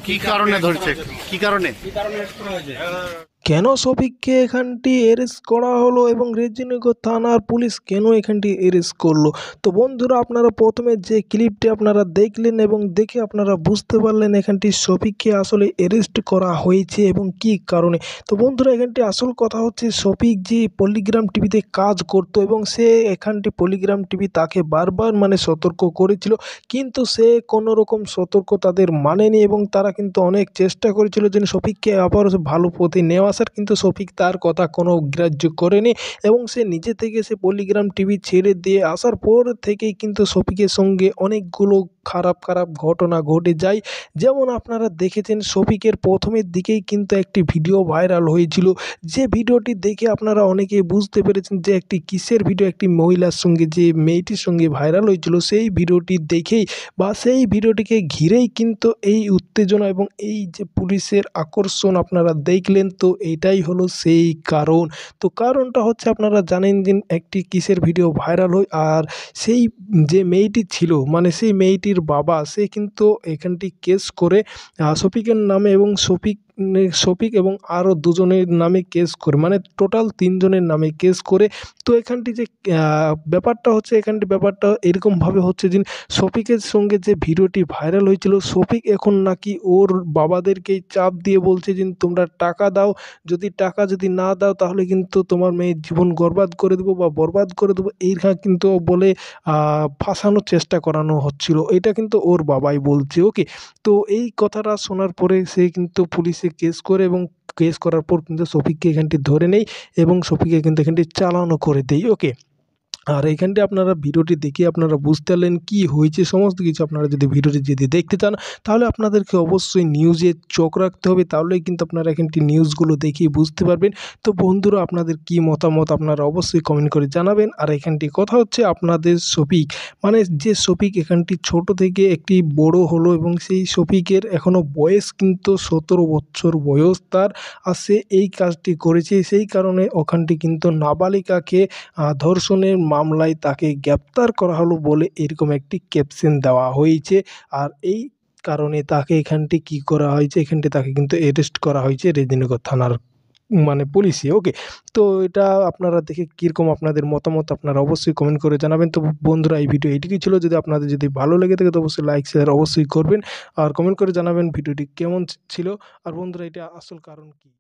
কি কারণে ধরছে, কি কারণে? কেন শফিককে এখানটি অ্যারেস্ট করা হলো এবং রেজিনগর থানার পুলিশ কেন এখানটি অ্যারেস্ট করলো? তো বন্ধুরা, আপনারা প্রথমে যে ক্লিপটি আপনারা দেখলেন এবং দেখে আপনারা বুঝতে পারলেন এখানটি শফিককে আসলে অ্যারেস্ট করা হয়েছে এবং কি কারণে। তো বন্ধুরা, এখানটি আসল কথা হচ্ছে শফিক যে পলিগ্রাম টিভিতে কাজ করতো এবং সে এখানটি পলিগ্রাম টিভি তাকে বারবার সতর্ক করেছিল, কিন্তু সে কোনো রকম সতর্ক তাদের মানেনি এবং তারা কিন্তু অনেক চেষ্টা করেছিল যে শফিককে আবার ভালো পথে নেওয়া আসার, কিন্তু শফিক তার কথা কোনো গ্রাহ্য করেনি এবং সে নিজে থেকে সে পলিগ্রাম টিভি ছেড়ে দিয়ে আসার পর থেকেই কিন্তু শফিকের সঙ্গে অনেকগুলো খারাপ ঘটনা ঘটে যায়। যেমন আপনারা দেখেছেন শফিকের প্রথমের দিকেই কিন্তু একটি ভিডিও ভাইরাল হয়েছিল, যে ভিডিওটি দেখে আপনারা অনেকেই বুঝতে পেরেছেন যে একটি কিসের ভিডিও, একটি মহিলার সঙ্গে, যে মেয়েটির সঙ্গে ভাইরাল হয়েছিল সেই ভিডিওটি দেখেই বা সেই ভিডিওটিকে ঘিরেই কিন্তু এই উত্তেজনা এবং এই যে পুলিশের আকর্ষণ আপনারা দেখলেন। তো এটাই হলো সেই কারণ। তো কারণটা হচ্ছে আপনারা জানেন যে একটি কিসের ভিডিও ভাইরাল হয়, আর সেই যে মেয়েটি ছিল সেই মেয়েটির বাবা সে কিন্তু এখানটি কেস করে শফিকের নামে এবং শফিক এবং আরও দুজনের নামে কেস করে, টোটাল 3 জনের নামে কেস করে। তো এখানটি যে ব্যাপারটা এরকমভাবে হচ্ছে যে শফিকের সঙ্গে যে ভিডিওটি ভাইরাল হয়েছিল, শফিক এখন নাকি ওর বাবাদেরকেই চাপ দিয়ে বলছে যে তোমরা টাকা দাও, যদি না দাও তাহলে কিন্তু তোমার মেয়ের জীবন বরবাদ করে দেবো এইটা কিন্তু বলে ফাঁসানোর চেষ্টা করানো হচ্ছিল। এটা কিন্তু ওর বাবাই বলছে। ওকে, তো এই কথাটা শোনার পরে সে কিন্তু পুলিশে কেস করে এবং কেস করার পর কিন্তু শফিককে এখানটি ধরে নেয় এবং শফিককে কিন্তু এখানটি চালানো করে দেয়। ওকে, আর এইখানটি আপনারা ভিডিওটি দেখে আপনারা বুঝতে পারলেন কী হয়েছে সমস্ত কিছু। আপনারা যদি ভিডিওটি দেখতে চান তাহলে আপনাদেরকে অবশ্যই নিউজে চোখ রাখতে হবে, তাহলেই কিন্তু আপনারা এখানটি নিউজগুলো দেখেই বুঝতে পারবেন। তো বন্ধুরা, আপনাদের কি মতামত আপনারা অবশ্যই কমেন্ট করে জানাবেন। আর এখানটি কথা হচ্ছে আপনাদের শফিক, যে শফিক এখানটি ছোট থেকে একটি বড় হলো এবং সেই শফিকের এখনও বয়স কিন্তু 17 বছর বয়স তার, আর সে এই কাজটি করেছে। সেই কারণে ওখানটি কিন্তু নাবালিকাকে ধর্ষণের মামলায় তাকে গ্রেপ্তার করা হলো বলে এরকম একটি ক্যাপশন দেওয়া হয়েছে। আর এই কারণে তাকে এখানটি কি করা হয়েছে, এখানটি তাকে কিন্তু অ্যারেস্ট করা হয়েছে রেজিনগর থানার পুলিশে। ওকে, তো এটা আপনারা দেখে কীরকম আপনাদের মতামত আপনারা অবশ্যই কমেন্ট করে জানাবেন। তো বন্ধুরা, এই ভিডিও এটুকুই ছিল। আপনাদের যদি ভালো লেগে থাকে তো অবশ্যই লাইক শেয়ার অবশ্যই করবেন আর কমেন্ট করে জানাবেন ভিডিওটি কেমন ছিল। আর বন্ধুরা, এটা আসল কারণ কি।